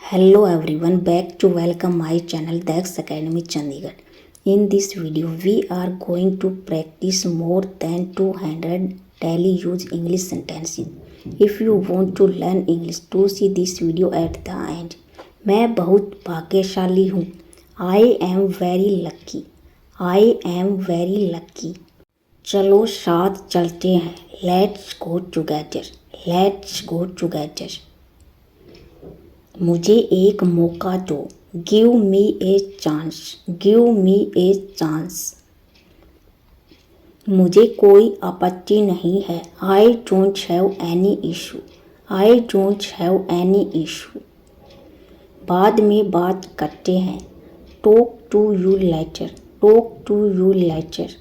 Hello everyone, back to welcome my channel Dex Academy Chandigarh. In this video, we are going to practice more than 200 daily use English sentences. If you want to learn English, to see this video at the end. मैं बहुत भाग्यशाली हूँ. I am very lucky. I am very lucky. चलो साथ चलते हैं. Let's go together. Let's go together. मुझे एक मौका दो. Give me a chance. Give me a chance. मुझे कोई आपत्ति नहीं है. I don't have any issue. I don't have any issue. बाद में बात करते हैं. Talk to you later. Talk to you later.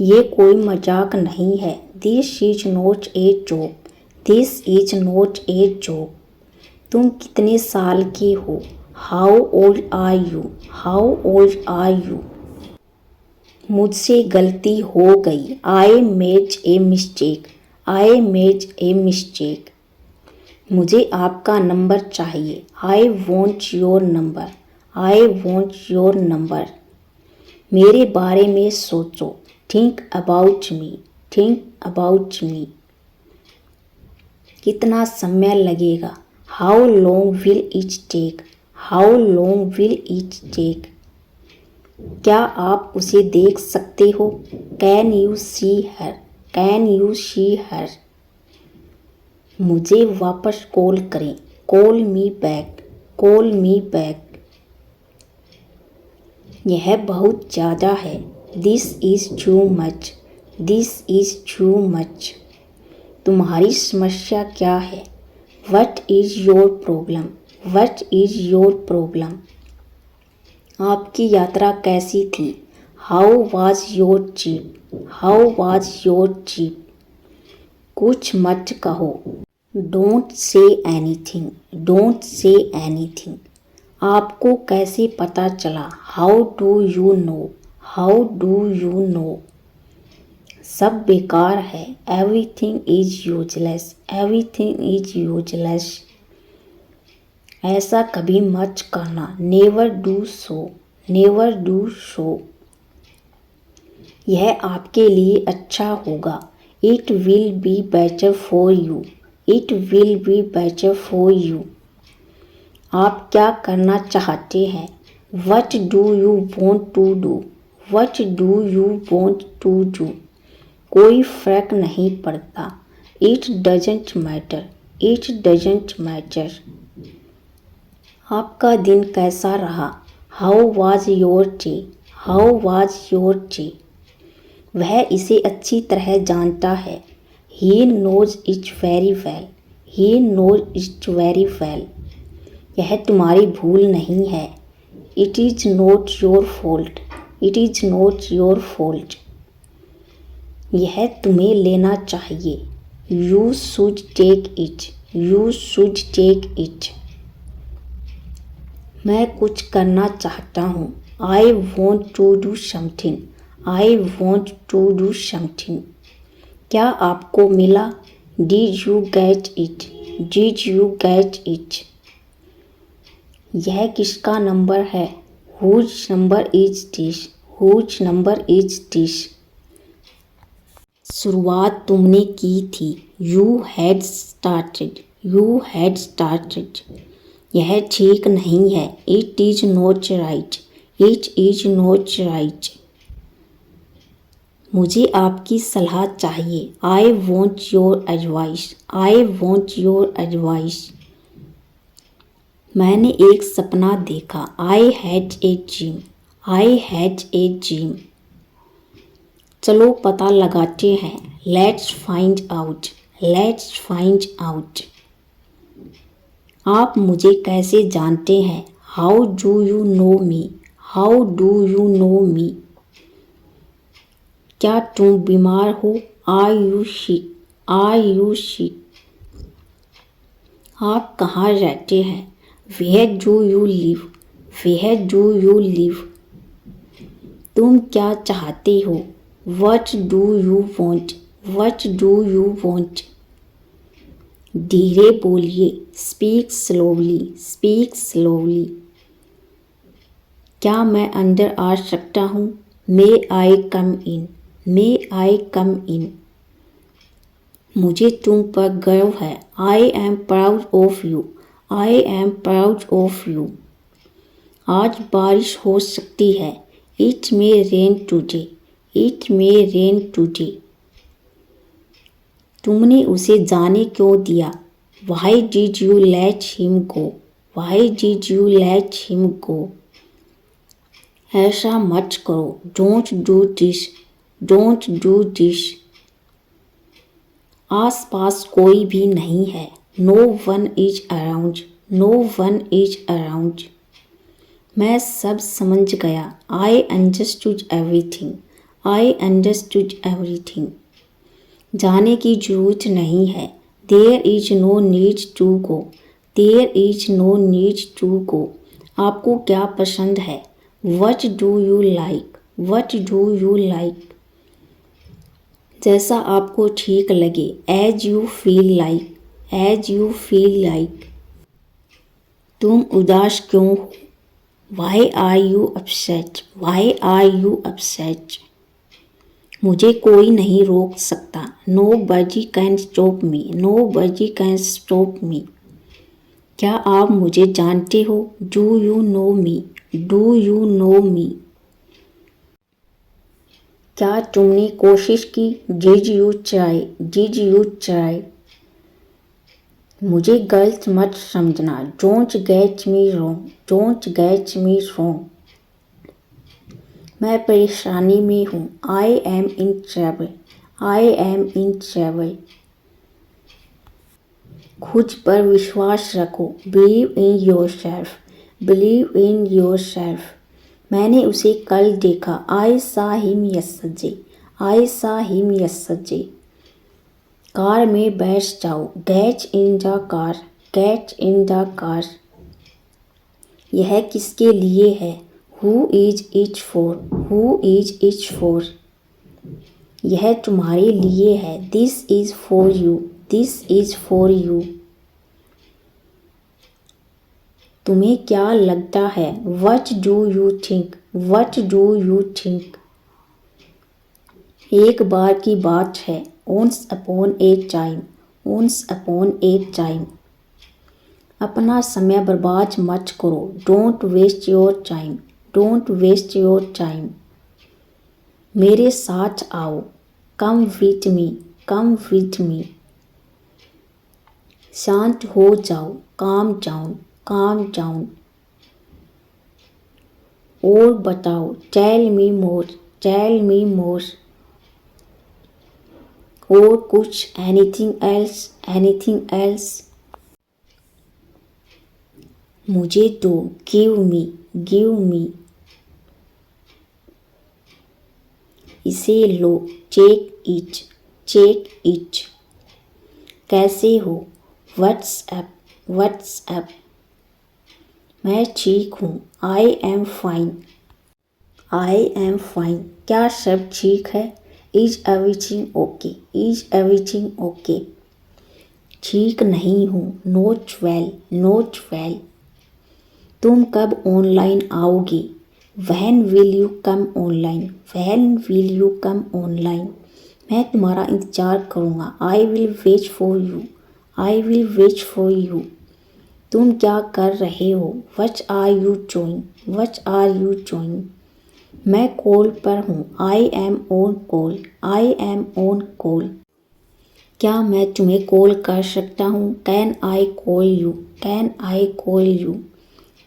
ये कोई मजाक नहीं है. This is not a joke. This is not a joke. तुम कितने साल की हो? How old are you? How old are you? मुझसे गलती हो गई. I made a mistake. I made a mistake. मुझे आपका नंबर चाहिए. I want your number. I want your number. मेरे बारे में सोचो. Think about me. Think about me. कितना समय लगेगा? How long will it take? How long will it take? क्या आप उसे देख सकते हो? Can you see her? Can you see her? मुझे वापस कॉल करें. Call me back. Call me back. यह बहुत ज़्यादा है. This is too much. This is too much. तुम्हारी समस्या क्या है? What is your problem? What is your problem? आपकी यात्रा कैसी थी? How was your trip? How was your trip? कुछ मत कहो. Don't say anything. Don't say anything. आपको कैसे पता चला? How do you know? How do you know? सब बेकार है. Everything is useless. Everything is useless. ऐसा कभी मत करना. Never do so. Never do so. यह आपके लिए अच्छा होगा. It will be better for you. It will be better for you. आप क्या करना चाहते हैं? What do you want to do? What do you want to do? कोई फर्क नहीं पड़ता. It doesn't matter. It doesn't matter. आपका दिन कैसा रहा? How was your day? How was your day? वह इसे अच्छी तरह जानता है. He knows it very well. He knows it very well. यह तुम्हारी भूल नहीं है. It is not your fault. It is not your fault. यह तुम्हें लेना चाहिए. You should take it. You should take it. मैं कुछ करना चाहता हूँ. I want to do something. I want to do something. क्या आपको मिला? Did you get it? Did you get it? यह किसका नंबर है? Whose number is this? Whose number is this? शुरुआत तुमने की थी. You had started. You had started. यह ठीक नहीं है. It is not right. It is not right. मुझे आपकी सलाह चाहिए. I want your advice. I want your advice. मैंने एक सपना देखा. I had a dream. I had a dream. चलो पता लगाते हैं. Let's find out. Let's find out. आप मुझे कैसे जानते हैं? How do you know me? How do you know me? क्या तुम बीमार हो? Are you sick? Are you sick? आप कहाँ रहते हैं? Where do you live? Where do you live? तुम क्या चाहते हो? What do you want? What do you want? धीरे बोलिए, स्पीक स्लोली, स्पीक स्लोली। क्या मैं अंदर आ सकता हूँ? मे आई कम इन, मे आई कम इन। मुझे तुम पर गर्व है, I am proud of you, I am proud of you. आज बारिश हो सकती है, it may rain today, it may rain today. तुमने उसे जाने क्यों दिया? Why did you let him go, why did you let him go. ऐसा मत करो, don't do this, don't do this. आस पास कोई भी नहीं है, no one is around, no one is around. मैं सब समझ गया, I understood everything, I understood everything. जाने की जरूरत नहीं है, there is no need to go, there is no need to go. आपको क्या पसंद है? What do you like, what do you like. जैसा आपको ठीक लगे, as you feel like, as you feel like. तुम उदास क्यों हो? Why are you upset, why are you upset. मुझे कोई नहीं रोक सकता, nobody can stop me, no buddy can stop me. क्या आप मुझे जानते हो? Do you know me, do you know me. क्या तुमने कोशिश की? Did you try, did you try. मुझे गलत मत समझना, don't get me wrong, don't get me wrong. मैं परेशानी में हूँ, I am in trouble, I am in trouble. खुद पर विश्वास रखो, believe in yourself, believe in yourself. मैंने उसे कल देखा, आई सा हिम यस्टरडे, आई सा हिम यस्टरडे। कार में बैठ जाओ, get in the car, get in the car. यह किसके लिए है? Who is it for, who is it for. यह तुम्हारे लिए है, this is for you, this is for you. तुम्हें क्या लगता है? What do you think, what do you think. एक बार की बात है, once upon a time, once upon a time. अपना समय बर्बाद मत करो, don't waste your time, don't waste your time. मेरे साथ आओ, come with me, come with me. शांत हो जाओ, काम डाउन, काम डाउन। और बताओ, टेल मी मोर, टेल मी मोर। और कुछ, एनीथिंग एल्स, एनीथिंग एल्स। मुझे दो, गिव मी, गिव मी। इसे लो, टेक इट, टेक इट। कैसे हो? WhatsApp, WhatsApp. मैं ठीक हूँ, I am fine, I am fine. क्या सब ठीक है? Is everything okay, is everything okay. ठीक नहीं हूँ, नॉट वेल, नॉट वेल। तुम कब ऑनलाइन आओगे? When will you come online, when will you come online. मैं तुम्हारा इंतज़ार करूँगा, I will wait for you, I will wait for you. तुम क्या कर रहे हो? What are you doing, what are you doing. मैं कॉल पर हूँ, I am on call, I am on call. क्या मैं तुम्हें कॉल कर सकता हूँ? Can I call you, can I call you.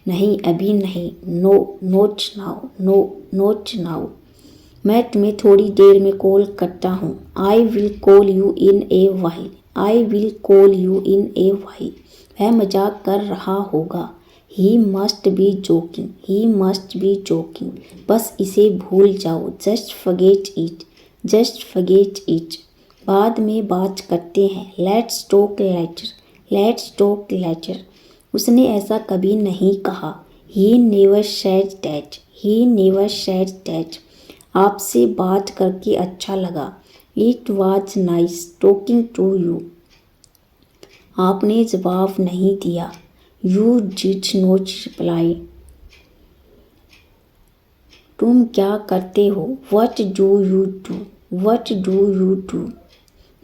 नहीं, अभी नहीं, no, not now, no, not now. मैं तुम्हें थोड़ी देर में कॉल करता हूँ, I will call you in a while, I will call you in a while. वह मजाक कर रहा होगा, he must be joking, he must be joking. बस इसे भूल जाओ, just forget it, just forget it. बाद में बात करते हैं, let's talk later, let's talk later. उसने ऐसा कभी नहीं कहा, he never said that, he never said that. आपसे बात करके अच्छा लगा, it was nice talking to you. आपने जवाब नहीं दिया। You did not reply. तुम क्या करते हो? What do you do? What do you do?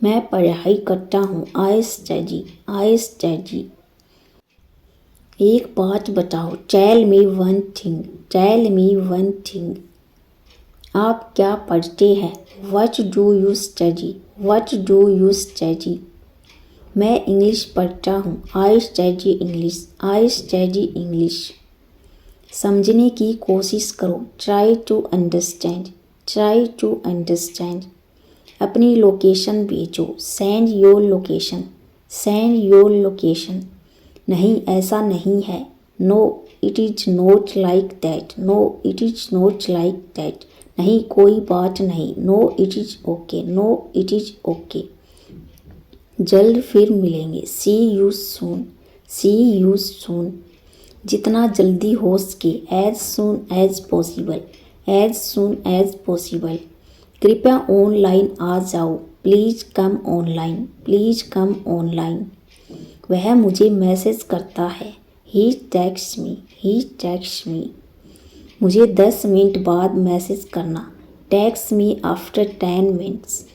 मैं पढ़ाई करता हूँ। I study. I study. एक बात बताओ। Tell me one thing. Tell me one thing. आप क्या पढ़ते हैं? What do you study? What do you study? मैं इंग्लिश पढ़ता हूँ। I study English. I study English. समझने की कोशिश करो। Try to understand. Try to understand. अपनी लोकेशन भेजो। Send your location. Send your location. नहीं, ऐसा नहीं है। No it is not like that. No it is not like that. नहीं, कोई बात नहीं। No it is okay. No it is okay. जल्द फिर मिलेंगे। See you soon. See you soon. जितना जल्दी हो सके। As soon as possible. As soon as possible. कृपया ऑनलाइन आ जाओ। Please come online. Please come online. वह मुझे मैसेज करता है। He text me. He text me. मुझे 10 मिनट बाद मैसेज करना। Text me after 10 minutes.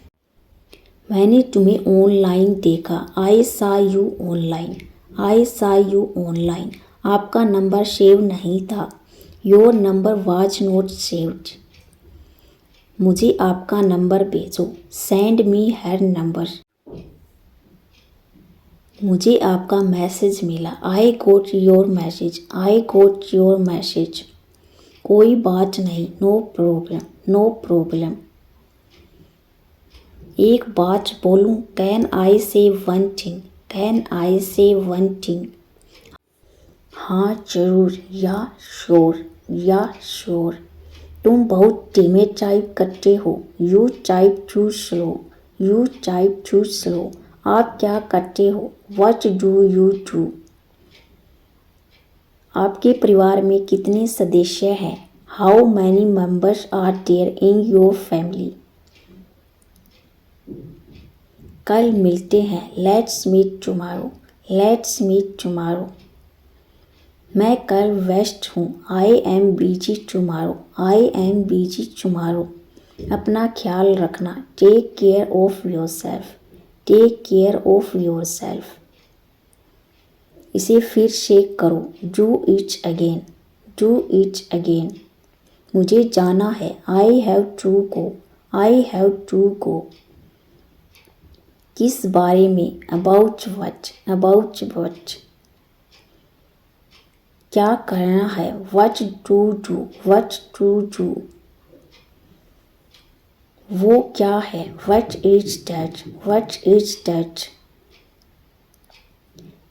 मैंने तुम्हें ऑनलाइन देखा। आई saw you online. I saw you online. आपका नंबर सेव नहीं था। Your number was not saved. मुझे आपका नंबर भेजो। Send me her number. मुझे आपका मैसेज मिला। I got your message. I got your message. कोई बात नहीं। No problem. No problem. एक बात बोलूं? कैन आई से वन थिंग? कैन आई से वन थिंग? हाँ जरूर। या श्योर। या श्योर। तुम बहुत धीमे टाइप करते हो। You type too slow. You type too slow. आप क्या करते हो? What do you do? आपके परिवार में कितने सदस्य हैं? How many members are there in your family? कल मिलते हैं। Let's meet tomorrow. Let's meet tomorrow. मैं कल व्यस्त हूँ। I am busy tomorrow. I am busy tomorrow. अपना ख्याल रखना। Take care of yourself. Take care of yourself. इसे फिर से करो। Do it again. Do it again. मुझे जाना है। I have to go. I have to go. किस बारे में? About what? About what? क्या करना है? What to do? What to do? वो क्या है? What is that? What is that?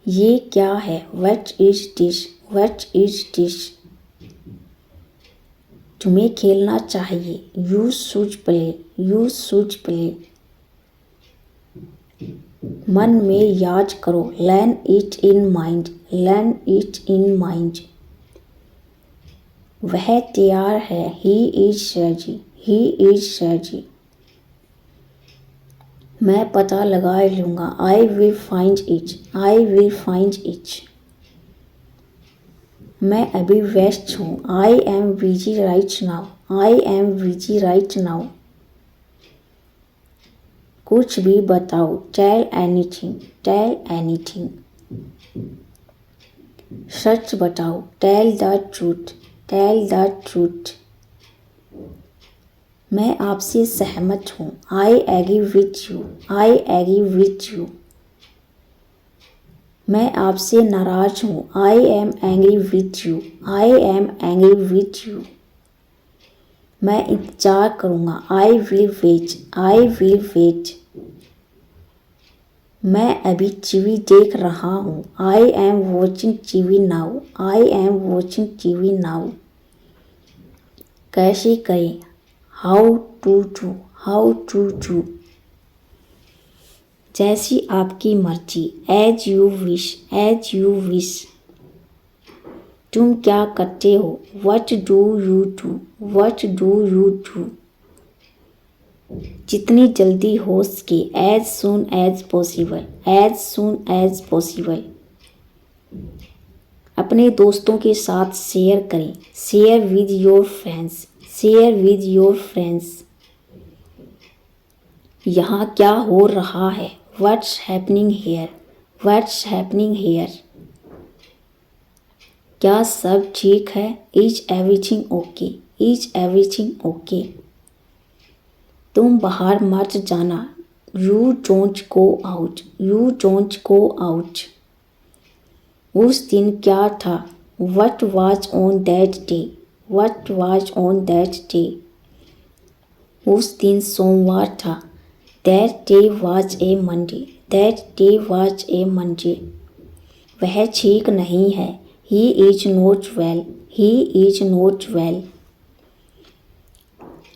ये क्या है? What is this? What is this? तुम्हें खेलना चाहिए। You should play. You should play. मन में याद करो। Learn it in mind. Learn it in mind. वह तैयार है। He is ready. He is ready. मैं पता लगा लूँगा। I will find it. I will find it. मैं अभी व्यस्त हूँ। I am busy right now. I am busy right now. कुछ भी बताओ। Tell anything. Tell anything. सच बताओ। Tell the truth. Tell the truth. मैं आपसे सहमत हूँ। I agree with you. I agree with you. मैं आपसे नाराज हूँ। I am angry with you. I am angry with you. मैं इंतजार करूँगा। I will wait. I will wait. मैं अभी टीवी देख रहा हूँ। I am watching TV now. I am watching TV now. कैसे करें? How to do. How to do. जैसी आपकी मर्जी। As you wish. As you wish. तुम क्या करते हो? What do you do? What do you do? जितनी जल्दी हो सके, as soon as possible, as soon as possible. अपने दोस्तों के साथ शेयर करें, share with your friends, share with your friends. यहाँ क्या हो रहा है, what's happening here, what's happening here. क्या सब ठीक है, is everything okay, is everything okay. तुम बाहर मत जाना, you don't go out, you don't go out. उस दिन क्या था, what was on that day, what was on that day. उस दिन सोमवार था, that day was a Monday, that day was a Monday. वह ठीक नहीं है, he is not well, he is not well.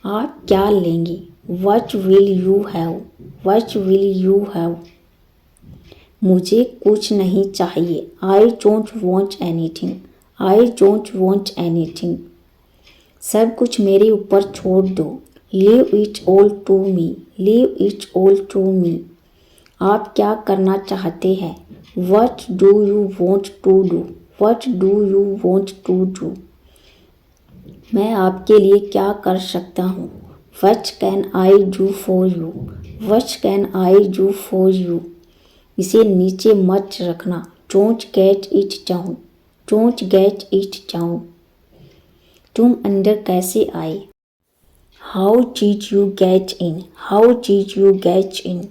आप क्या लेंगे, what will you have, what will you have. मुझे कुछ नहीं चाहिए, I don't want anything, I don't want anything. सब कुछ मेरे ऊपर छोड़ दो, leave it all to me, leave it all to me. आप क्या करना चाहते हैं, what do you want to do, what do you want to do. मैं आपके लिए क्या कर सकता हूँ, what can I do for you, what can I do for you. इसे नीचे मत रखना, don't get it down, don't get it down. तुम अंदर कैसे आए, how did you get in, how did you get in.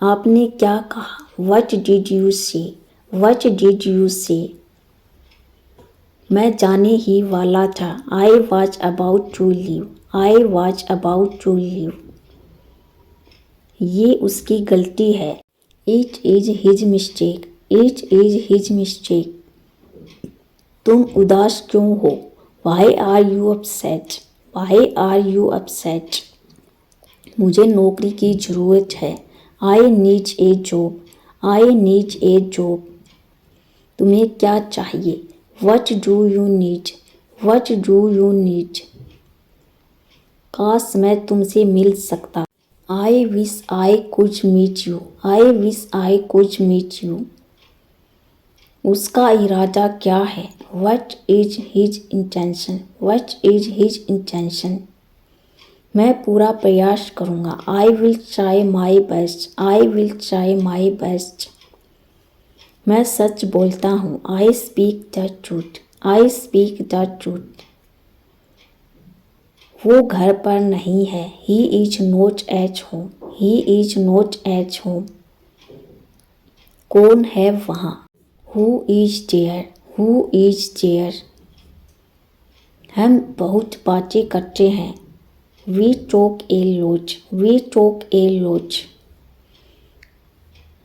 आपने क्या कहा, what did you say, what did you say. मैं जाने ही वाला था, I was about to leave, I was about to leave. ये उसकी गलती है, it is his mistake, it is his mistake. तुम उदास क्यों हो, why are you upset, why are you upset. मुझे नौकरी की ज़रूरत है, I need a job, I need a job. तुम्हें क्या चाहिए, what do you need, what do you need. काश मैं तुमसे मिल सकता, I wish I could meet you, I wish I could meet you. उसका इरादा क्या है, what is his intention, what is his intention. मैं पूरा प्रयास करूँगा, I will try my best, I will try my best. मैं सच बोलता हूँ, I speak the truth, I speak the truth. वो घर पर नहीं है, he is not at home, he is not at home. कौन है वहाँ, who is there, who is there. हम बहुत बातें करते हैं, we talk a lot, we talk a lot.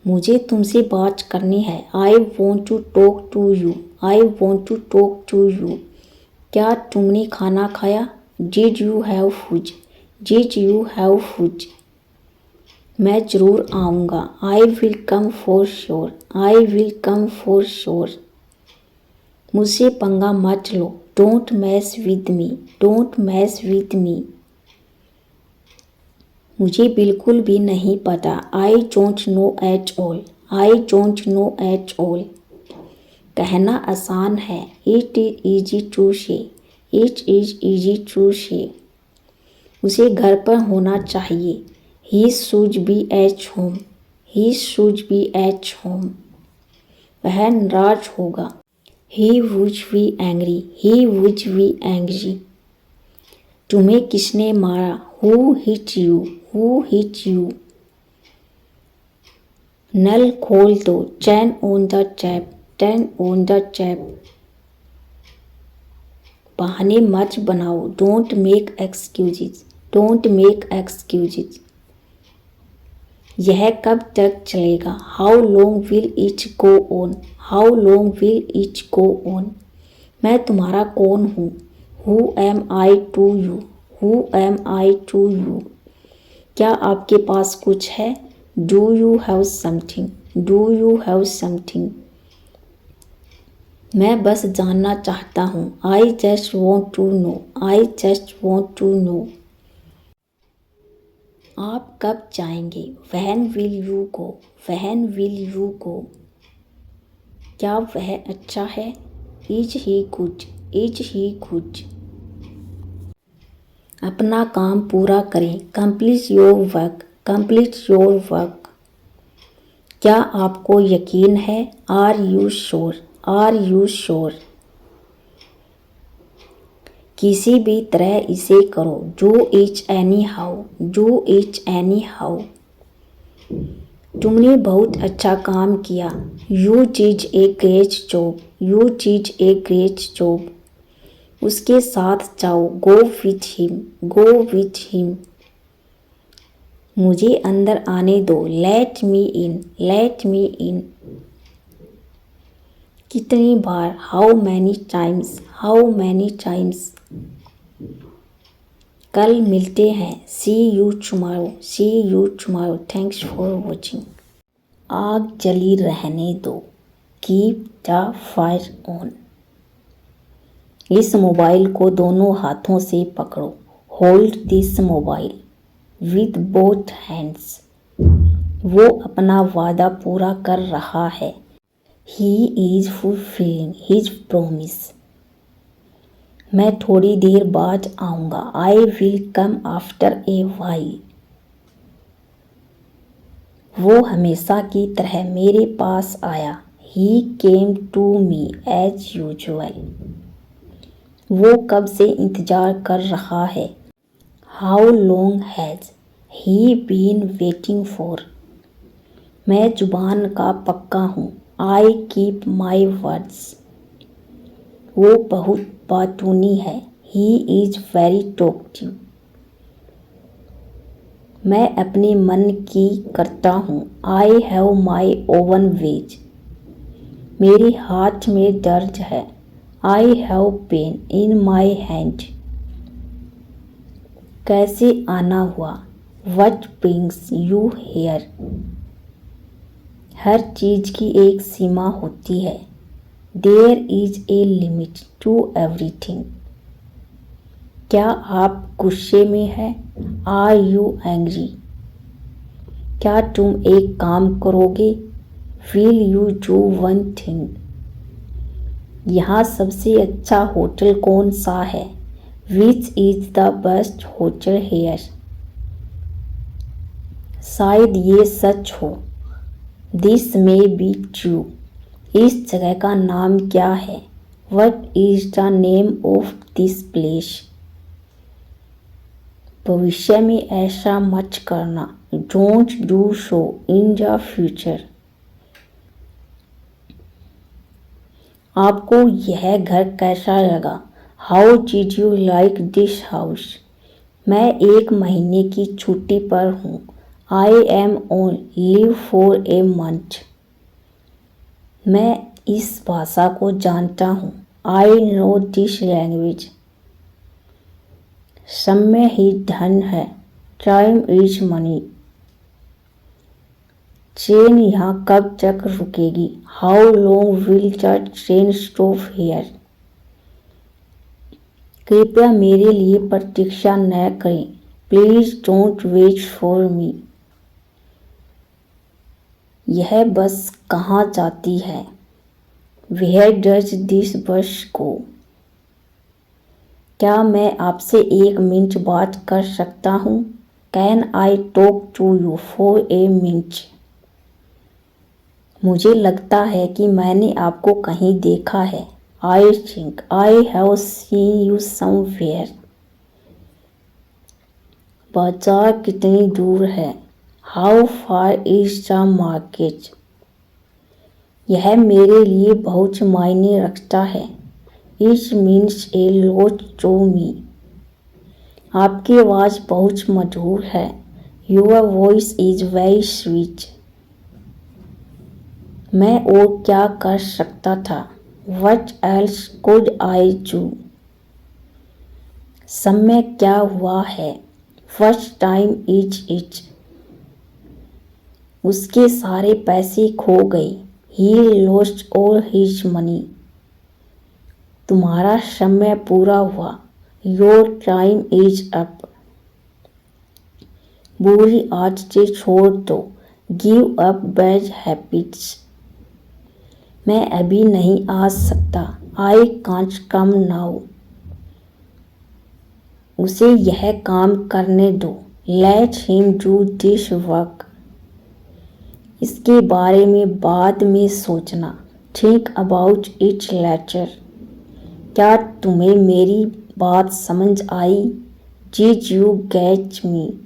मुझे तुमसे बात करनी है, I want to talk to you, I want to talk to you. क्या तुमने खाना खाया, did you have food, did you have food. मैं ज़रूर आऊँगा, I will come for sure, I will come for sure. मुझसे पंगा मत लो, don't mess with me, don't mess with me. मुझे बिल्कुल भी नहीं पता, आई don't know at all, I don't know at all. कहना आसान है, it is easy to say, it is easy to say. उसे घर पर होना चाहिए, he should be at home, he should be at home. वह नाराज होगा, he would be angry, he would be angry. तुम्हें किसने मारा, who hit you, who hit you. नल खोल दो, turn on the tap, turn on the tap. बहाने मत बनाओ, don't make excuses, don't make excuses. यह कब तक चलेगा, how long will it go on, how long will it go on. मैं तुम्हारा कौन हूँ, who am I to you, who am I to you. क्या आपके पास कुछ है, do you have something, do you have something. मैं बस जानना चाहता हूँ, I just want to know, I just want to know. आप कब जाएंगे? When will you go? When will you go? क्या वह अच्छा है? Is he good? Is he good? अपना काम पूरा करें। Complete your work. Complete your work. क्या आपको यकीन है? Are you sure? Are you sure? किसी भी तरह इसे करो। Do it anyhow. Do it anyhow. तुमने बहुत अच्छा काम किया। You did a great job. You did a great job. उसके साथ जाओ। Go with him. Go with him. मुझे अंदर आने दो। Let me in. Let me in. कितनी बार? How many times? How many times? कल मिलते हैं। See you tomorrow. See you tomorrow. Thanks for watching. आग जली रहने दो। Keep the fire on. इस मोबाइल को दोनों हाथों से पकड़ो। Hold this mobile with both hands. वो अपना वादा पूरा कर रहा है। He is fulfilling his promise. मैं थोड़ी देर बाद आऊँगा। I will come after a while. वो हमेशा की तरह मेरे पास आया। He came to me as usual. वो कब से इंतज़ार कर रहा है। How long has he been waiting for? मैं जुबान का पक्का हूँ। I keep my words. वो बहुत बातूनी है। He is very talkative. मैं अपने मन की करता हूँ। I have my own ways. मेरे हाथ में दर्द है। I have pain in my hand. कैसे आना हुआ? What brings you here? हर चीज़ की एक सीमा होती है। There is a limit to everything. क्या आप गुस्से में हैं? Are you angry? क्या तुम एक काम करोगे? Will you do one thing? यहाँ सबसे अच्छा होटल कौन सा है? Which is the best hotel here? शायद ये सच हो। This may be true. इस जगह का नाम क्या है? What is the name of this place? भविष्य में ऐसा मत करना। Don't do so in the future. आपको यह घर कैसा लगा? How did you like this house? मैं 1 महीने की छुट्टी पर हूँ। I am on leave for a month. मैं इस भाषा को जानता हूँ। I know this language. समय ही धन है। Time is money. ट्रेन यहाँ कब तक रुकेगी? How long will the train stop here? कृपया मेरे लिए प्रतीक्षा न करें। Please don't wait for me. यह बस कहाँ जाती है? Where does this bus go? क्या मैं आपसे 1 मिनट बात कर सकता हूँ? Can I talk to you for a minute? मुझे लगता है कि मैंने आपको कहीं देखा है। I think I have seen you somewhere. बाजार कितनी दूर है? How far is the market? यह मेरे लिए बहुत मायने रखता है। It means a lot to me. आपकी आवाज़ बहुत मधुर है। Your voice is very sweet. मैं और क्या कर सकता था? What else could I do? समय क्या हुआ है? What time is it? उसके सारे पैसे खो गए। He lost all his money. तुम्हारा समय पूरा हुआ। Your time is up. बुरी आदतें छोड़ दो। Give up bad habits. मैं अभी नहीं आ सकता। I can't come now. उसे यह काम करने दो। Let him do this work. इसके बारे में बाद में सोचना। Think about it later. क्या तुम्हें मेरी बात समझ आई? Did you get me?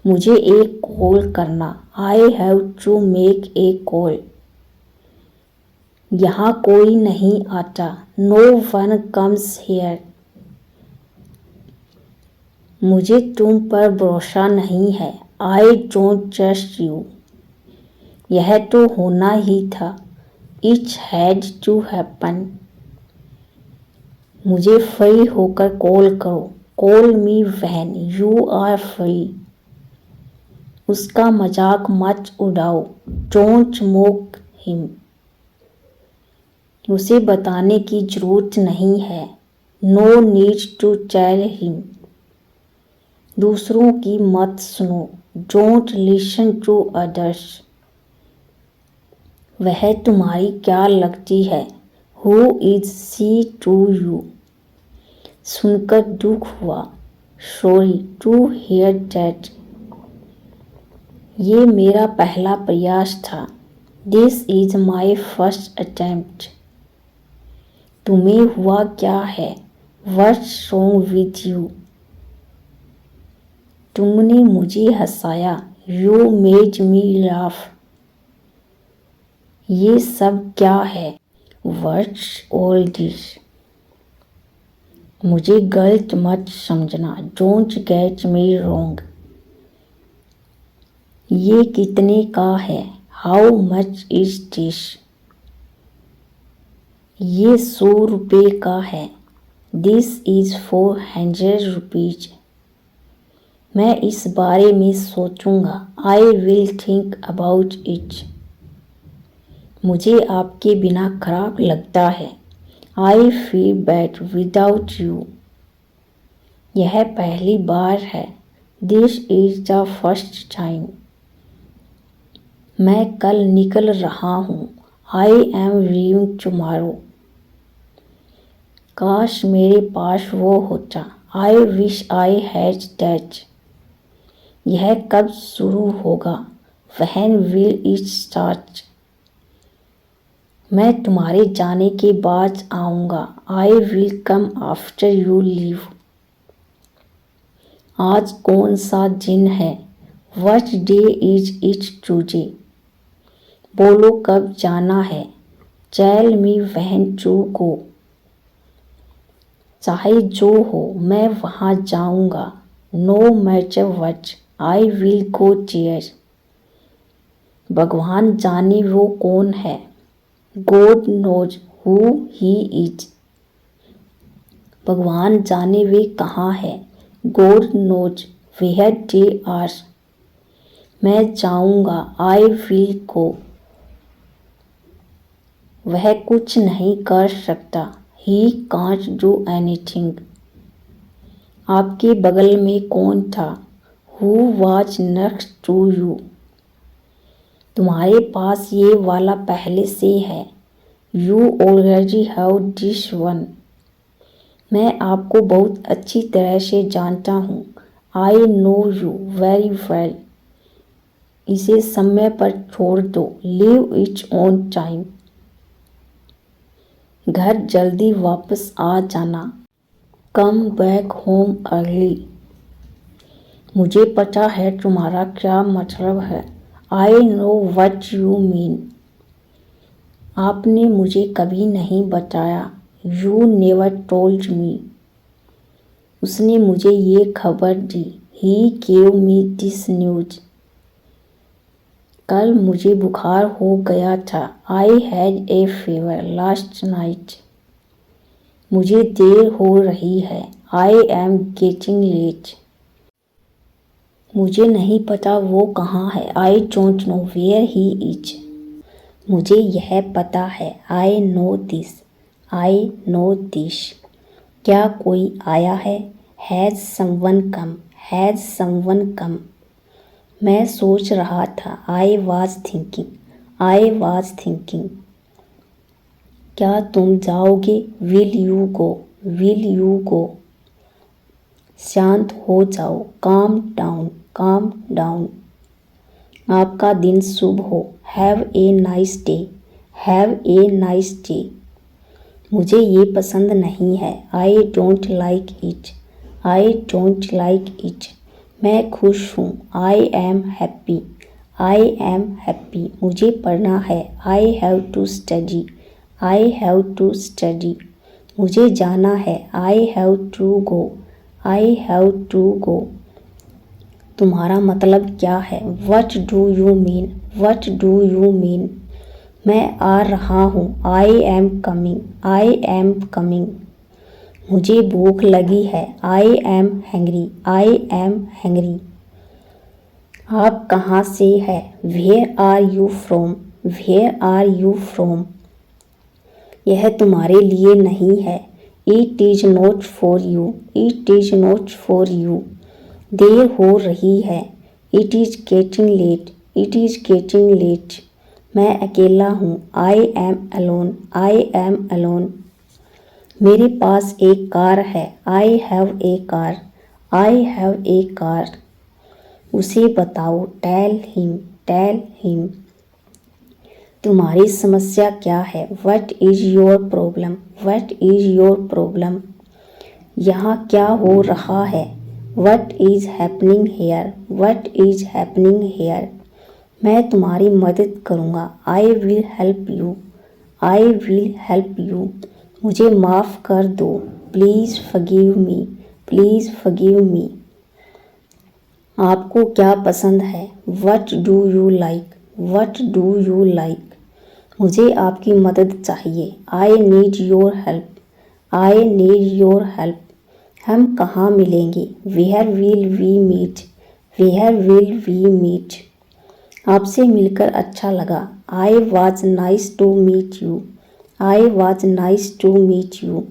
मुझे एक कॉल करना। I have to make a call. यहाँ कोई नहीं आता। No one comes here. मुझे तुम पर भरोसा नहीं है। I don't trust you. यह तो होना ही था। It had to happen. मुझे फ्री होकर कॉल करो। Call me when you are free. उसका मजाक मत उड़ाओ। Don't mock him. उसे बताने की जरूरत नहीं है। No need to tell him. दूसरों की मत सुनो। Don't listen to others. वह तुम्हारी क्या लगती है? Who is she to you? सुनकर दुख हुआ। Sorry to hear that. ये मेरा पहला प्रयास था। This is my first attempt. तुम्हें हुआ क्या है? What's wrong with you? तुमने मुझे हंसाया। You made me laugh. ये सब क्या है? What's all this? मुझे गलत मत समझना। Don't get me wrong. ये कितने का है? How much is this? ये 100 रुपये का है। This is 400 rupees. मैं इस बारे में सोचूंगा। I will think about it. मुझे आपके बिना खराब लगता है। I feel bad without you. यह पहली बार है। This is the first time. मैं कल निकल रहा हूँ। I am leaving tomorrow. काश मेरे पास वो होता। I wish I had that. यह कब शुरू होगा? When will it start? मैं तुम्हारे जाने के बाद आऊँगा। I will come after you leave. आज कौन सा दिन है? What day is it today? बोलो कब जाना है? Tell me when to go. चाहे जो हो मैं वहाँ जाऊँगा। No matter what I will go there. भगवान जाने वो कौन है। God knows who he is. भगवान जाने वे कहाँ है। God knows where they are. मैं जाऊँगा। I will go. वह कुछ नहीं कर सकता। He can't do anything. आपके बगल में कौन था? Who was next to you? तुम्हारे पास ये वाला पहले से है। You already have this one. मैं आपको बहुत अच्छी तरह से जानता हूँ। I know you very well. इसे समय पर छोड़ दो। Leave it on time. घर जल्दी वापस आ जाना। Come back home early. मुझे पता है तुम्हारा क्या मतलब है। I know what you mean. आपने मुझे कभी नहीं बताया। You never told me. उसने मुझे ये खबर दी। He gave me this news. कल मुझे बुखार हो गया था। आई had a fever last night. मुझे देर हो रही है। I am getting late. मुझे नहीं पता वो कहाँ है। I don't know where he is. मुझे यह पता है। I know this. I know this. क्या कोई आया है? Has someone come? Has someone come? मैं सोच रहा था। I was thinking. I was thinking. क्या तुम जाओगे? Will you go? Will you go? शांत हो जाओ। Calm down. Calm down. आपका दिन शुभ हो। Have a nice day. Have a nice day. मुझे ये पसंद नहीं है। I don't like it. I don't like it. मैं खुश हूँ। I am happy. I am happy. मुझे पढ़ना है। I have to study. I have to study. मुझे जाना है। I have to go. I have to go. तुम्हारा मतलब क्या है? What do you mean? What do you mean? मैं आ रहा हूँ। I am coming. I am coming. मुझे भूख लगी है। I am hungry. I am hungry. आप कहाँ से हैं? Where are you from? Where are you from? यह तुम्हारे लिए नहीं है। It is not for you. It is not for you. देर हो रही है। It is getting late. It is getting late. मैं अकेला हूँ। I am alone. I am alone. मेरे पास एक कार है। I have a car. I have a car. उसे बताओ। Tell him. Tell him. तुम्हारी समस्या क्या है? What is your problem? What is your problem? यहाँ क्या हो रहा है? What is happening here? What is happening here? मैं तुम्हारी मदद करूँगा। I will help you. I will help you. मुझे माफ़ कर दो। Please forgive me. Please forgive me. आपको क्या पसंद है? What do you like? What do you like? मुझे आपकी मदद चाहिए। I need your help. I need your help. हम कहाँ मिलेंगे? Where will we meet? Where will we meet? आपसे मिलकर अच्छा लगा। I was nice to meet you. I was nice to meet you.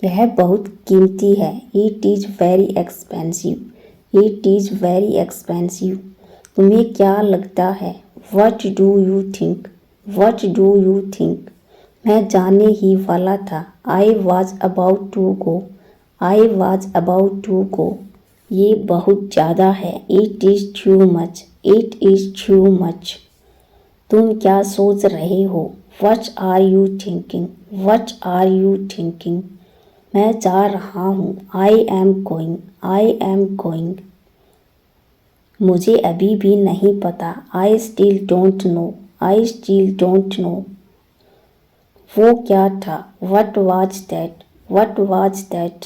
यह बहुत कीमती है। It is very expensive. It is very expensive. तुम्हें क्या लगता है? What do you think? What do you think? मैं जाने ही वाला था। I was about to go. I was about to go. ये बहुत ज़्यादा है। It is too much. It is too much. तुम क्या सोच रहे हो? What are you thinking? What are you thinking? मैं जा रहा हूँ। I am going. I am going. मुझे अभी भी नहीं पता। I still don't know. I still don't know. वो क्या था? What was that? What was that?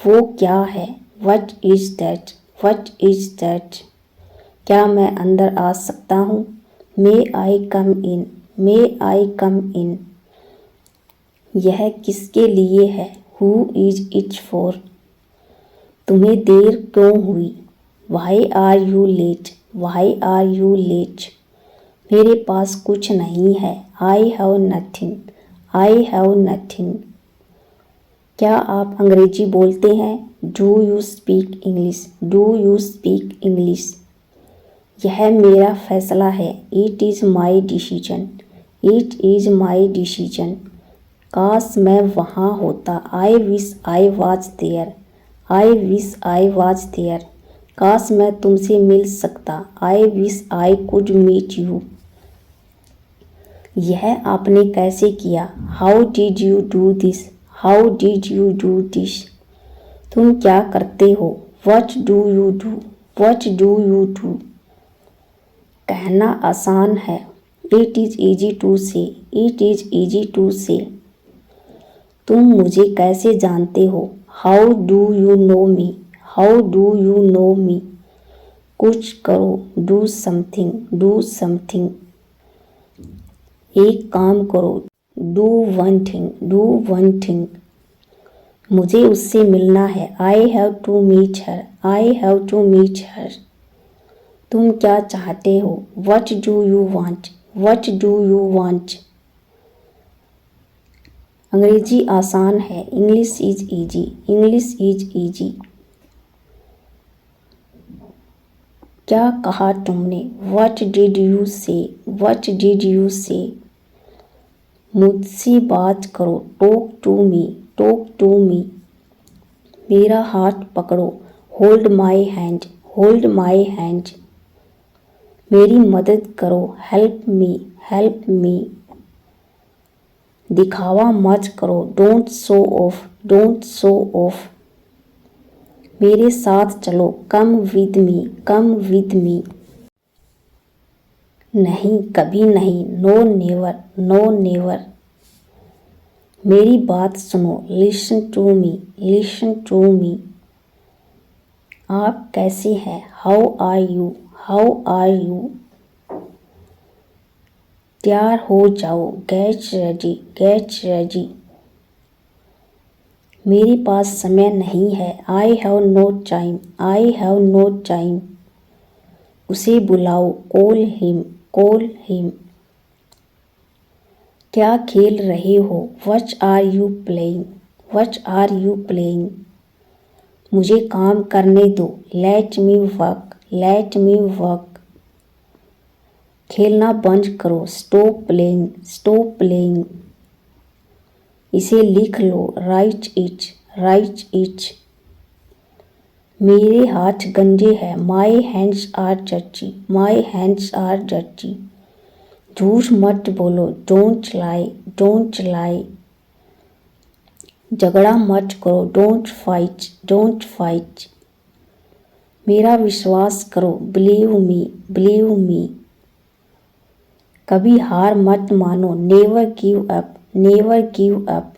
वो क्या है? What is that? What is that? क्या मैं अंदर आ सकता हूँ? मे आई कम इन? मे आई कम इन? यह किसके लिए है? Who is it for? तुम्हें देर क्यों हुई? Why are you late? Why are you late? मेरे पास कुछ नहीं है। I have nothing. I have nothing. क्या आप अंग्रेजी बोलते हैं? Do you speak English? Do you speak English? यह मेरा फैसला है। It is my decision. It is my decision. काश मैं वहाँ होता। I wish I was there. I wish I was there. काश मैं तुमसे मिल सकता। I wish I could meet you. यह आपने कैसे किया? How did you do this? How did you do this? तुम क्या करते हो? What do you do? What do you do? कहना आसान है। It is easy to say. It is easy to say. तुम मुझे कैसे जानते हो? How do you know me? How do you know me? कुछ करो। Do something. Do something. एक काम करो। Do one thing. Do one thing. मुझे उससे मिलना है। I have to meet her. I have to meet her. तुम क्या चाहते हो? What do you want? What do you want? अंग्रेजी आसान है। English is easy. English is easy. क्या कहा तुमने? What did you say? What did you say? मुझसे बात करो। Talk to me. Talk to me. मेरा हाथ पकड़ो। Hold my hand. Hold my hand. मेरी मदद करो। Help me. Help me. दिखावा मत करो। Don't show off. Don't show off. मेरे साथ चलो। Come with me. Come with me. नहीं, कभी नहीं। No never. No never. मेरी बात सुनो। Listen to me. Listen to me. आप कैसे हैं? How are you? How are you? तैयार हो जाओ। Get ready. Get ready. मेरे पास समय नहीं है। I have no time. I have no time. उसे बुलाओ। Call him. Call him. क्या खेल रहे हो? What are you playing? What are you playing? मुझे काम करने दो। Let me work. Let me work. खेलना बंद करो। Stop playing. Stop playing. इसे लिख लो। Write it. Write it. मेरे हाथ गंदे हैं। My hands are dirty. My hands are dirty. झूठ मत बोलो। Don't lie. Don't lie. झगड़ा मत करो। Don't fight. Don't fight. मेरा विश्वास करो। Believe me. Believe me. कभी हार मत मानो। Never give up. Never give up.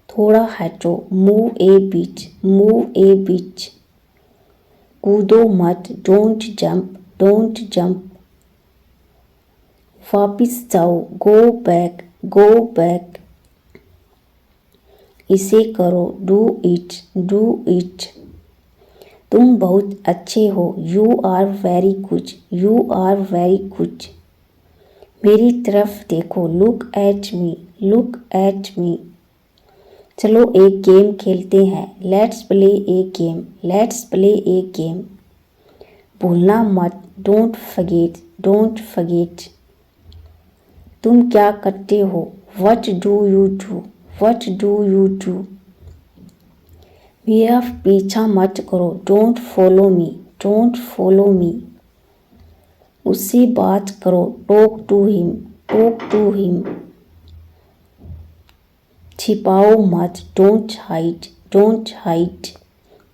थोड़ा हटो। Move a bit. Move a bit. कूदो मत। Don't jump. Don't jump. वापिस जाओ। Go back. Go back. इसे करो। Do it. Do it. तुम बहुत अच्छे हो। You are very good. You are very good. मेरी तरफ देखो। Look at me. Look at me. चलो एक गेम खेलते हैं। Let's play a game. Let's play a game. भूलना मत। Don't forget. Don't forget. तुम क्या करते हो? What do you do? What do you do? मेरा पीछा मत करो। Don't follow me. Don't follow me. उससे बात करो। Talk to him. Talk to him. छिपाओ मत। Don't hide. Don't hide.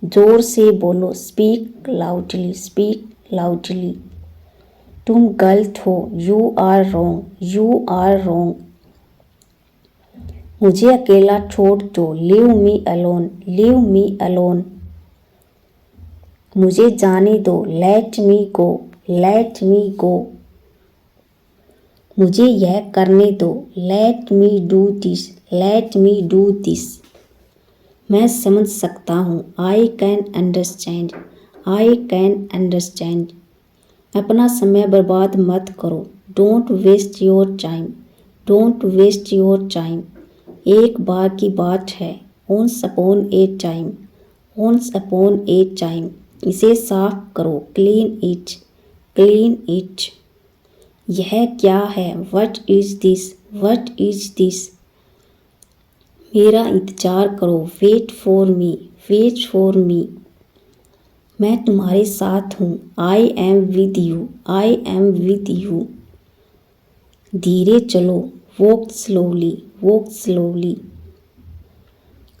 जोर से बोलो। Speak loudly. Speak loudly. तुम गलत हो। You are wrong. You are wrong. मुझे अकेला छोड़ दो। Leave me alone. Leave me alone. मुझे जाने दो। Let me go. Let me go. मुझे यह करने दो। Let me do this. Let me do this. मैं समझ सकता हूँ। I can understand. I can understand. अपना समय बर्बाद मत करो। Don't waste your time. Don't waste your time. एक बार की बात है। Once upon a time. Once upon a time. इसे साफ करो। Clean it. Clean it. यह क्या है? What is this? What is this? मेरा इंतजार करो। Wait for me. Wait for me. मैं तुम्हारे साथ हूँ। I am with you. I am with you. धीरे चलो। Walk slowly. Walk slowly.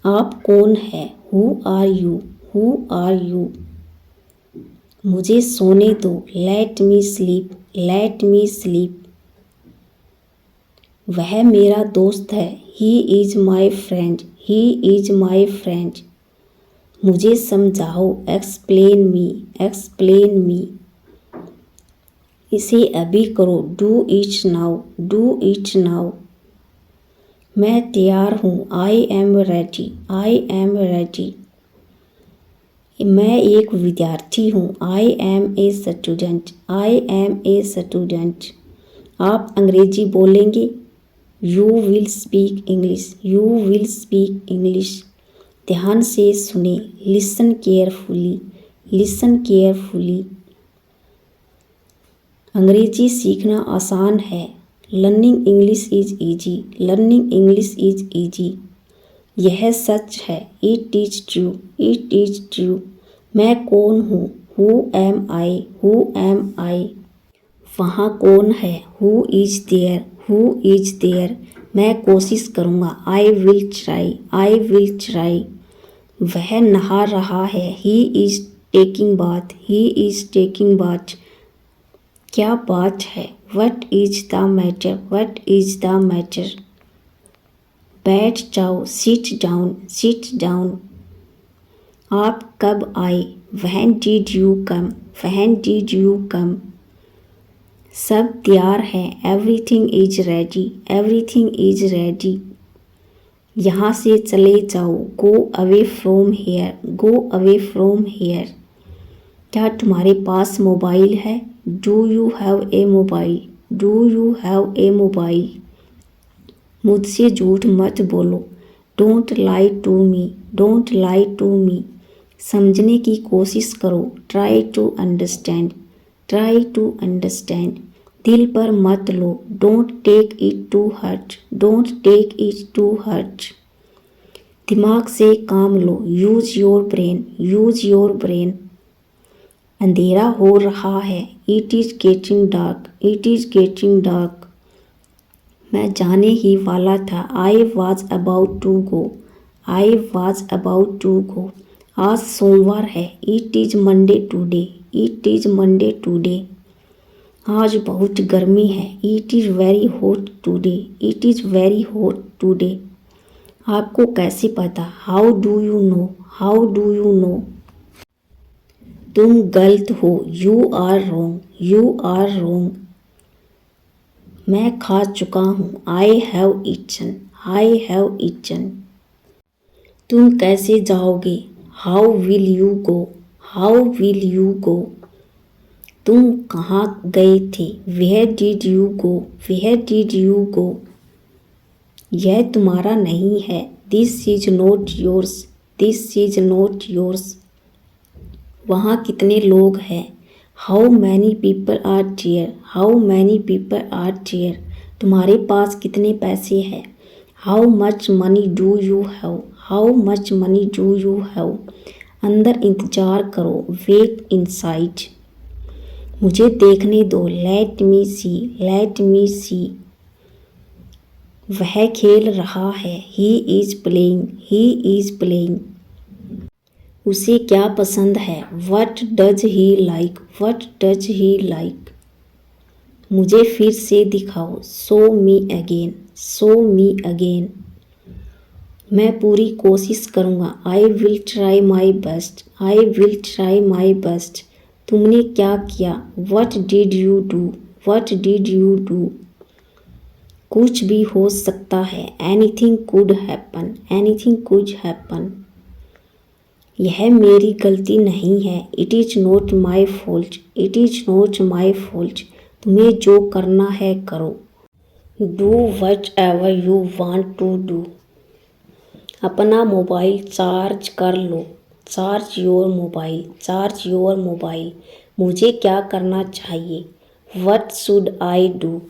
आप कौन है? Who are you? Who are you? मुझे सोने दो। Let me sleep. Let me sleep. वह मेरा दोस्त है। He is my friend. He is my friend. मुझे समझाओ। Explain me. Explain me. इसे अभी करो। Do it now. Do it now. मैं तैयार हूँ। I am ready. I am ready. मैं एक विद्यार्थी हूँ। I am a student. I am a student. आप अंग्रेजी बोलेंगे? You will speak English. You will speak English. ध्यान से सुने। Listen carefully. Listen carefully. अंग्रेजी सीखना आसान है। Learning English is easy. Learning English is easy. यह सच है। It is true. It is true. मैं कौन हूँ? Who am I? Who am I? वहाँ कौन है? Who is there? Who is there? मैं कोशिश करूँगा। I will try. I will try. वह नहा रहा है। He is taking bath. He is taking bath. क्या बात है? What is the matter? What is the matter? बैठ जाओ। Sit down. Sit down. आप कब आए? When did you come? When did you come? सब तैयार है। Everything is ready. Everything is ready. यहाँ से चले जाओ। Go away from here. Go away from here. क्या तुम्हारे पास मोबाइल है? Do you have a mobile? Do you have a mobile? मुझसे झूठ मत बोलो। Don't lie to me. Don't lie to me. समझने की कोशिश करो। Try to understand. Try to understand. दिल पर मत लो। Don't take it to heart. Don't take it to heart. दिमाग से काम लो। Use your brain. Use your brain. अंधेरा हो रहा है। It is getting dark. It is getting dark. मैं जाने ही वाला था। I was about to go. I was about to go. आज सोमवार है। It is Monday today. It is Monday today. आज बहुत गर्मी है। It is very hot today. It is very hot today. आपको कैसे पता? How do you know? How do you know? तुम गलत हो। You are wrong. You are wrong. मैं खा चुका हूँ। I have eaten. I have eaten. तुम कैसे जाओगे? How will you go? How will you go? तुम कहाँ गए थे? Where did you go? Where did you go? यह तुम्हारा नहीं है। This is not yours. This is not yours. वहाँ कितने लोग हैं? How many people are there? How many people are there? तुम्हारे पास कितने पैसे हैं? How much money do you have? How much money do you have? अंदर इंतज़ार करो। Wait inside. मुझे देखने दो। Let me see. Let me see. वह खेल रहा है। He is playing. He is playing. उसे क्या पसंद है? What does he like? What does he like? मुझे फिर से दिखाओ। Show me again. Show me again. मैं पूरी कोशिश करूँगा। I will try my best. I will try my best. तुमने क्या किया? What did you do? What did you do? कुछ भी हो सकता है। Anything could happen. Anything could happen. यह मेरी गलती नहीं है। It is not my fault. It is not my fault. तुम्हें जो करना है करो। Do whatever you want to do. अपना मोबाइल चार्ज कर लो। Charge your mobile. Charge your mobile. मुझे क्या करना चाहिए? What should I do?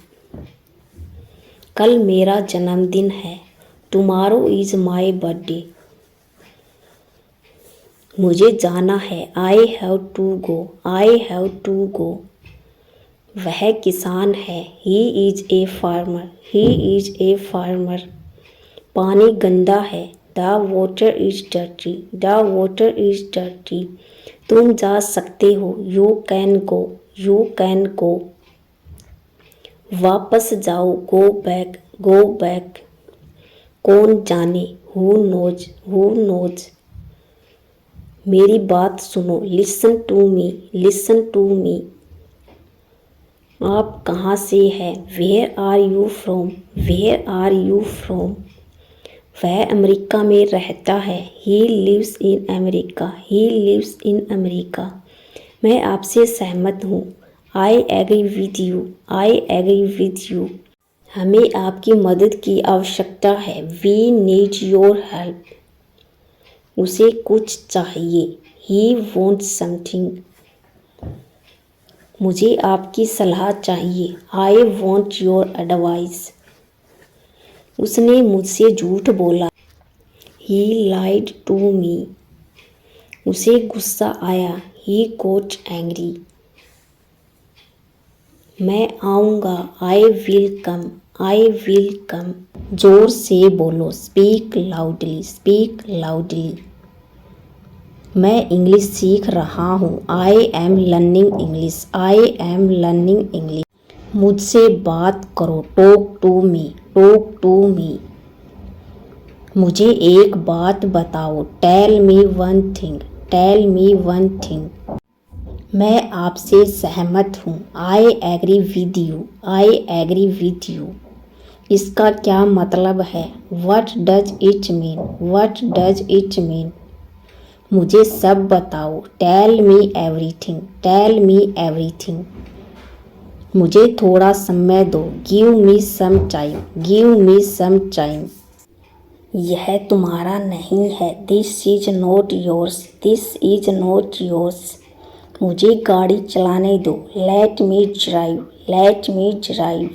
कल मेरा जन्मदिन है। Tomorrow is my birthday. मुझे जाना है। I have to go. I have to go. वह किसान है। He is a farmer. He is a farmer. पानी गंदा है। The water is dirty. The water is dirty. तुम जा सकते हो। You can go. You can go. वापस जाओ। Go back. Go back. कौन जाने? Who knows. Who knows. मेरी बात सुनो। Listen to me. Listen to me. आप कहाँ से हैं? Where are you from? Where are you from? वह अमेरिका में रहता है। He lives in America. He lives in America. मैं आपसे सहमत हूँ। I agree with you. I agree with you. हमें आपकी मदद की आवश्यकता है। We need your help. उसे कुछ चाहिए। He wants something. मुझे आपकी सलाह चाहिए। I want your advice. उसने मुझसे झूठ बोला। He lied to me. उसे गुस्सा आया। He got angry. मैं आऊँगा। I will come. I will come. जोर से बोलो। Speak loudly. Speak loudly. मैं इंग्लिश सीख रहा हूँ। I am learning English. I am learning English. मुझसे बात करो। Talk to me. Talk to मी। मुझे एक बात बताओ। Tell me one thing. Tell me one thing. मैं आपसे सहमत हूँ। I agree with you. I agree with you. इसका क्या मतलब है? What does it mean? What does it mean? मुझे सब बताओ। Tell me everything. Tell me everything. मुझे थोड़ा समय दो। Give me some time. Give me some time. यह तुम्हारा नहीं है। This is not yours. This is not yours. मुझे गाड़ी चलाने दो। Let me drive. Let me drive.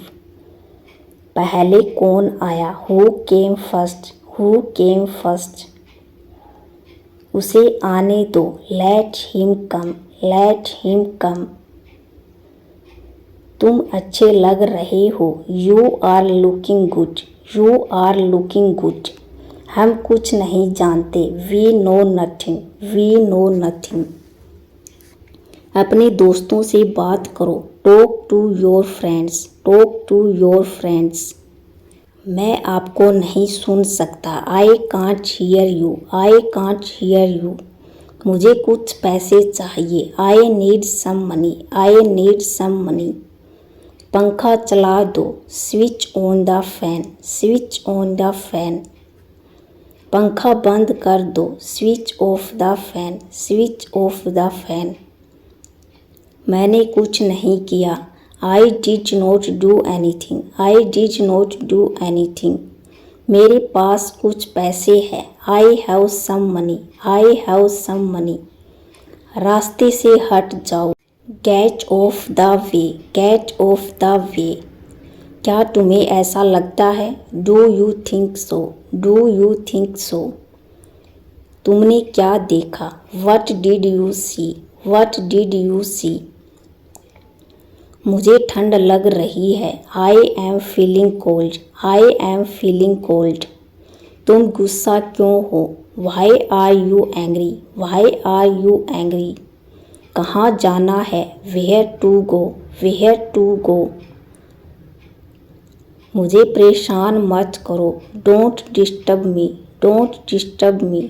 पहले कौन आया? Who came first? Who came first? उसे आने दो। Let him come. Let him come. तुम अच्छे लग रहे हो। You are looking good. You are looking good. हम कुछ नहीं जानते। We know nothing. We know nothing. अपने दोस्तों से बात करो। Talk to your friends. Talk to your friends. मैं आपको नहीं सुन सकता। I can't hear you. I can't hear you. मुझे कुछ पैसे चाहिए। I need some money. I need some money. पंखा चला दो। Switch on the fan. Switch on the fan. पंखा बंद कर दो। Switch off the fan. Switch off the fan. मैंने कुछ नहीं किया। I did not do anything. I did not do anything. मेरे पास कुछ पैसे हैं। I have some money. I have some money. रास्ते से हट जाओ। Get off the way. Get off the way. क्या तुम्हें ऐसा लगता है? Do you think so? Do you think so? तुमने क्या देखा? What did you see? What did you see? मुझे ठंड लग रही है। I am feeling cold. I am feeling cold. तुम गुस्सा क्यों हो? Why are you angry? Why are you angry? कहाँ जाना है? Where to go? Where to go? मुझे परेशान मत करो। Don't disturb me. Don't disturb me.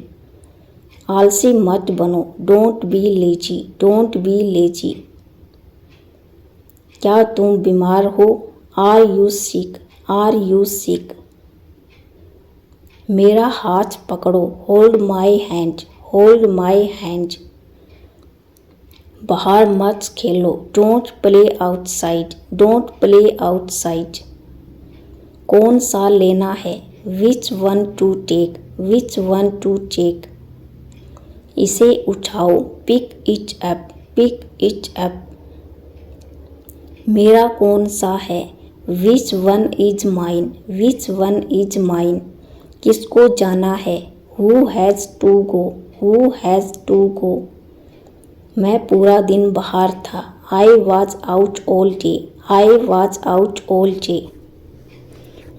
आलसी मत बनो। Don't be lazy. Don't be lazy. क्या तुम बीमार हो? Are you sick? Are you sick? मेरा हाथ पकड़ो। Hold my hand. Hold my hand. बाहर मत खेलो। Don't play outside. Don't play outside. कौन सा लेना है? Which one to take? Which one to take? इसे उठाओ। Pick it up. Pick it up. मेरा कौन सा है? Which one is mine? Which one is mine? किसको जाना है? Who has to go? Who has to go? मैं पूरा दिन बाहर था। I was out all day. I was out all day.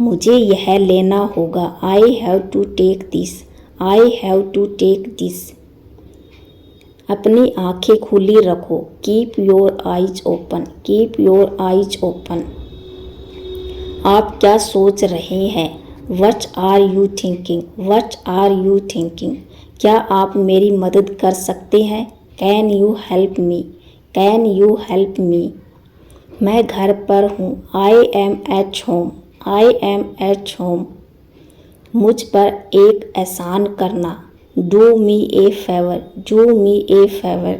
मुझे यह लेना होगा। I have to take this. I have to take this. अपनी आंखें खुली रखो। Keep your eyes open. Keep your eyes open. आप क्या सोच रहे हैं? What are you thinking? What are you thinking? क्या आप मेरी मदद कर सकते हैं? Can you help me? Can you help me? मैं घर पर हूँ। I M at home. I am at home. मुझ पर एक एहसान करना। Do me a favour. Do me a favour.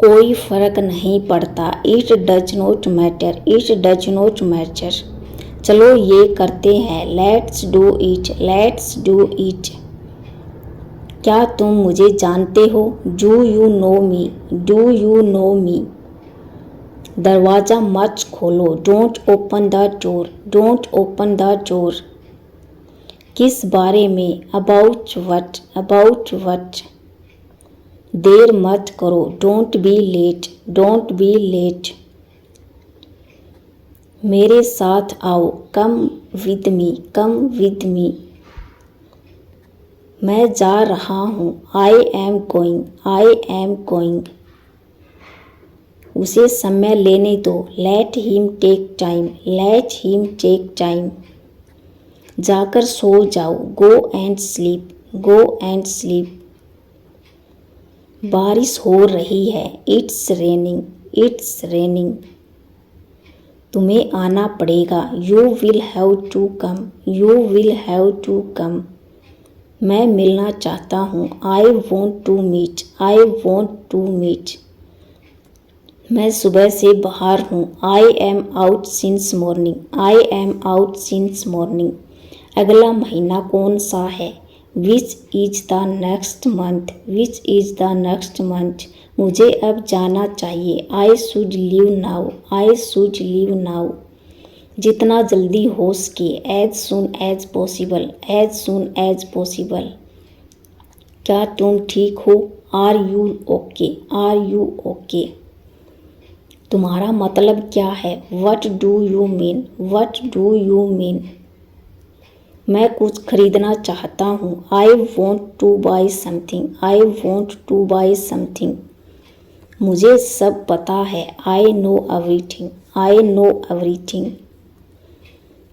कोई फर्क नहीं पड़ता। It does not matter. It does not matter. चलो ये करते हैं। Let's do it. Let's do it. क्या तुम मुझे जानते हो? Do you know me? Do you know me? दरवाज़ा मत खोलो, don't open the door, don't open the door. किस बारे में, अबाउट वट, अबाउट वट। देर मत करो, don't be late, don't be late. मेरे साथ आओ, come with me, come with me. मैं जा रहा हूँ, I am going, I am going. उसे समय लेने दो, let him take time, let him take time. जाकर सो जाओ, go and sleep, go and sleep. बारिश हो रही है, इट्स रेनिंग, इट्स रेनिंग। तुम्हें आना पड़ेगा, you will have to come, you will have to come. मैं मिलना चाहता हूँ, I want to meet, I want to meet. मैं सुबह से बाहर हूँ, I am out since morning, I am out since morning. अगला महीना कौन सा है, which is the next month, which is the next month. मुझे अब जाना चाहिए, I should leave now, I should leave now. जितना जल्दी हो सके, as soon as possible, as soon as possible. क्या तुम ठीक हो, are you okay, are you okay. तुम्हारा मतलब क्या है, what do you mean, what do you mean. मैं कुछ खरीदना चाहता हूँ, I want to buy something, I want to buy something. मुझे सब पता है, I know everything, I know everything.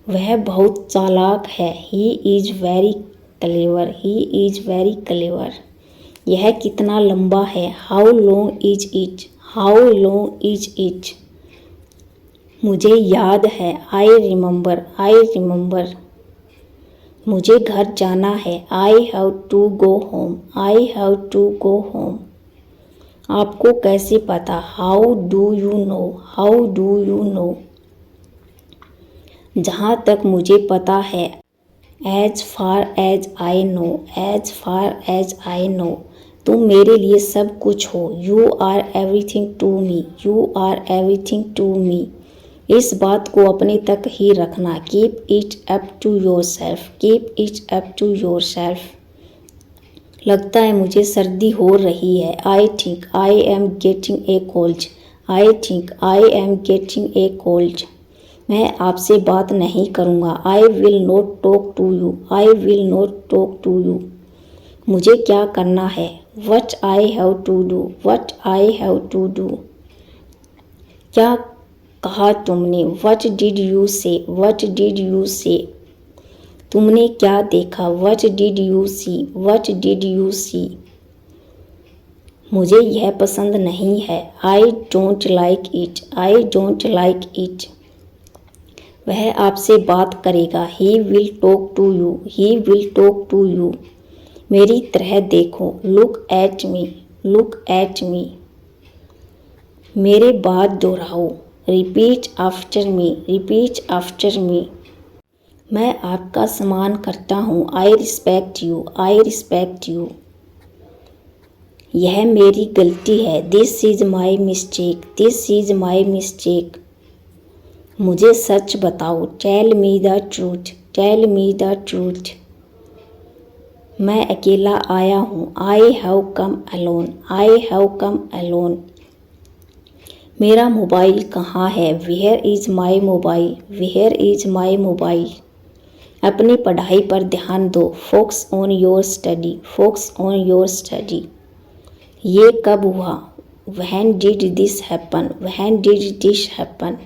वह बहुत चालाक है, he is very clever, he is very clever. यह कितना लंबा है, how long is it, how long is it. मुझे याद है, आई रिमेंबर, आई रिमेंबर। मुझे घर जाना है, I have to go home, I have to go home. आपको कैसे पता, how do you know, how do you know. जहाँ तक मुझे पता है, as far as I know, as far as I know. तुम मेरे लिए सब कुछ हो, you are everything to me, you are everything to me. इस बात को अपने तक ही रखना, keep it up to yourself, keep it up to yourself. लगता है मुझे सर्दी हो रही है, I think I am getting a cold, I think I am getting a cold. मैं आपसे बात नहीं करूँगा, I will not talk to you, I will not talk to you. मुझे क्या करना है, what I have to do, what I have to do. क्या कहा तुमने, what did you say, what did you say. तुमने क्या देखा, what did you see, what did you see. मुझे यह पसंद नहीं है, I don't like it, I don't like it. वह आपसे बात करेगा, he will talk to you, he will talk to you. मेरी तरह देखो, look at me, look at me. मेरे बाद दोहराओ, repeat after me, repeat after me. मैं आपका सम्मान करता हूँ, I respect you, I respect you. यह मेरी गलती है, this is my mistake, this is my mistake. मुझे सच बताओ, tell me the truth, tell me the truth. मैं अकेला आया हूँ, I have come alone, I have come alone. मेरा मोबाइल कहाँ है, where is my mobile, where is my mobile. अपनी पढ़ाई पर ध्यान दो, focus on your study, focus on your study. ये कब हुआ, when did this happen, when did this happen.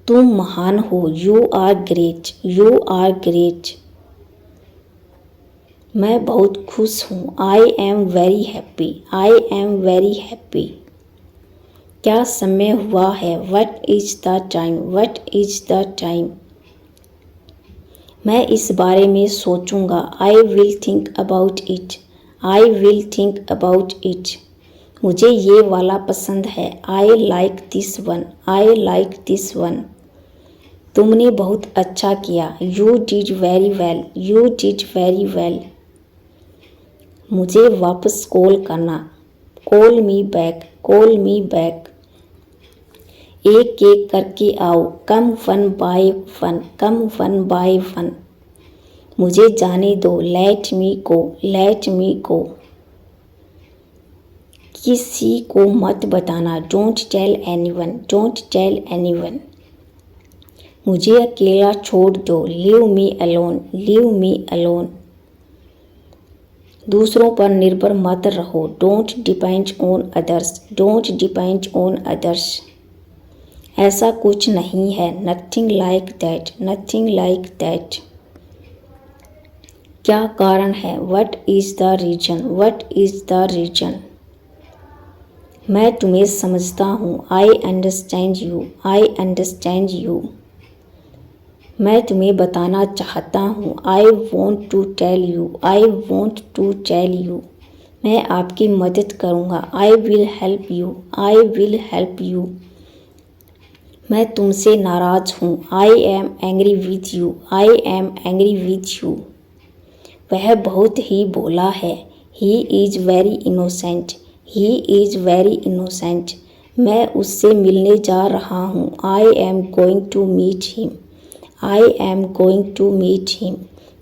तुम महान हो, you are great, you are great. मैं बहुत खुश हूँ, I am very happy, I am very happy. क्या समय हुआ है, what is the time, what is the time. मैं इस बारे में सोचूंगा, I will think about it, I will think about it. मुझे ये वाला पसंद है, I like this one, I like this one. तुमने बहुत अच्छा किया, you did very well, you did very well. मुझे वापस कॉल करना, call me back, call me back. एक एक करके आओ, come one by one, come one by one. मुझे जाने दो, लेट मी गो, लेट मी गो। किसी को मत बताना, don't tell anyone, don't tell anyone. मुझे अकेला छोड़ दो, leave me alone, leave me alone. दूसरों पर निर्भर मत रहो, don't depend on others, don't depend on others. ऐसा कुछ नहीं है, nothing like that, nothing like that. क्या कारण है, what is the reason, what is the reason. मैं तुम्हें समझता हूँ, I understand you, I understand you. मैं तुम्हें बताना चाहता हूँ, I want to tell you, I want to tell you. मैं आपकी मदद करूँगा, I will help you, I will help you. मैं तुमसे नाराज़ हूँ, I am angry with you, I am angry with you. वह बहुत ही भोला है, he is very innocent, he is very innocent. मैं उससे मिलने जा रहा हूँ, I am going to meet him, I am going to meet him.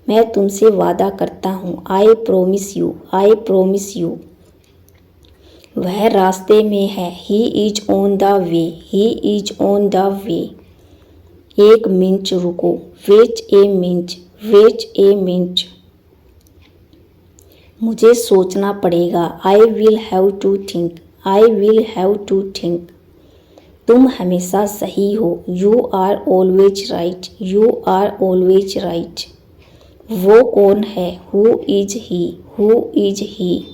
मैं तुमसे वादा करता हूँ, I promise you, I promise you. वह रास्ते में है, he is on the way, he is on the way. एक मिनट रुको, wait a minute, wait a minute. मुझे सोचना पड़ेगा, I will have to think, I will have to think. तुम हमेशा सही हो, you are always right, you are always right. वो कौन है, who is he, who is he.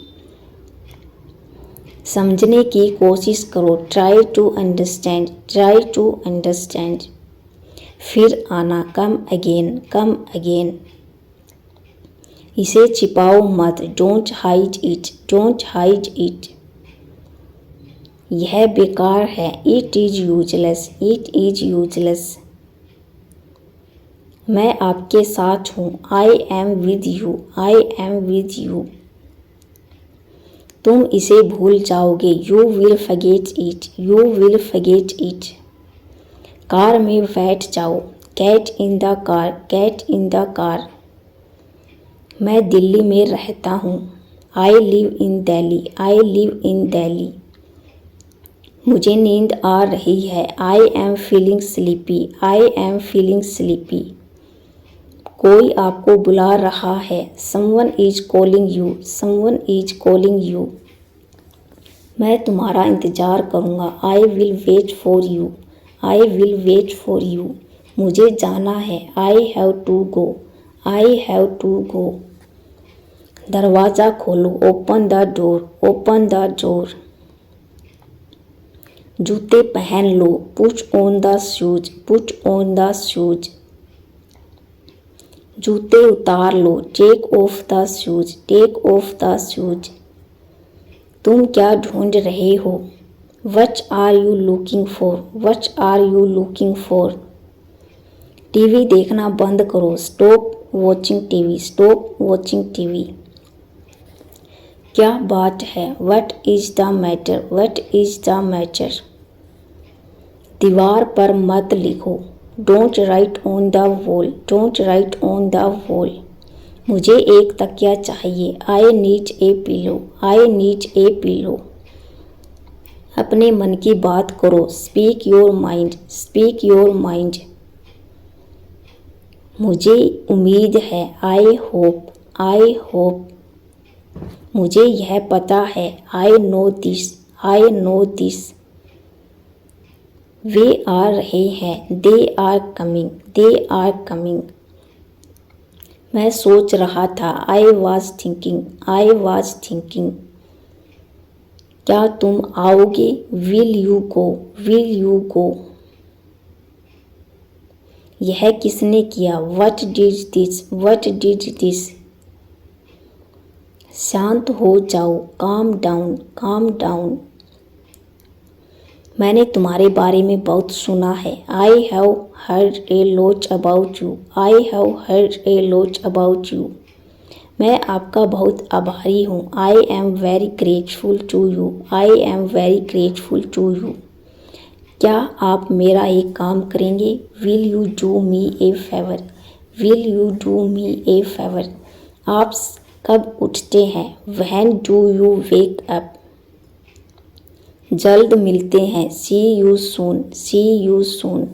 समझने की कोशिश करो, try to understand, try to understand. फिर आना, कम अगेन, कम अगेन। इसे छिपाओ मत, don't hide it, don't hide it. यह बेकार है, it is useless, it is useless. मैं आपके साथ हूँ, I am with you, I am with you. तुम इसे भूल जाओगे, you will forget it, you will forget it. Car में बैठ जाओ, get in the car, get in the car. मैं दिल्ली में रहता हूँ, आई live in Delhi, I live in Delhi. मुझे नींद आ रही है, I am feeling sleepy, I am feeling sleepy. कोई आपको बुला रहा है, someone is calling you, someone is calling you. मैं तुम्हारा इंतज़ार करूँगा, I will wait for you, I will wait for you. मुझे जाना है, I have to go, I have to go. दरवाज़ा खोलो, open the door, open the door. जूते पहन लो, put on the shoes, put on the shoes. जूते उतार लो, take off the shoes, take off the shoes. तुम क्या ढूंढ रहे हो, what are you looking for, what are you looking for. TV देखना बंद करो, stop watching TV, stop watching TV. क्या बात है, what is the matter, what is the matter. दीवार पर मत लिखो, don't write on the wall, don't write on the wall. मुझे एक तकिया चाहिए, I need A pillow, I need A pillow. अपने मन की बात करो, speak your mind, speak your mind. मुझे उम्मीद है, आई होप, आई होप। मुझे यह पता है, I know this, I know this. वे आ रहे हैं, they are coming, they are coming. मैं सोच रहा था, I was thinking, I was thinking. क्या तुम आओगे, will you go, will you go. यह किसने किया, what did this, what did this. शांत हो जाओ, काम डाउन, काम डाउन। मैंने तुम्हारे बारे में बहुत सुना है, I have heard a lot about you, I have heard a lot about you. मैं आपका बहुत आभारी हूँ, I am very grateful to you, I am very grateful to you. क्या आप मेरा एक काम करेंगे? Will you do me a favour? Will you do me a favour? आप कब उठते हैं? When do you wake up? जल्द मिलते हैं। See you soon. See you soon.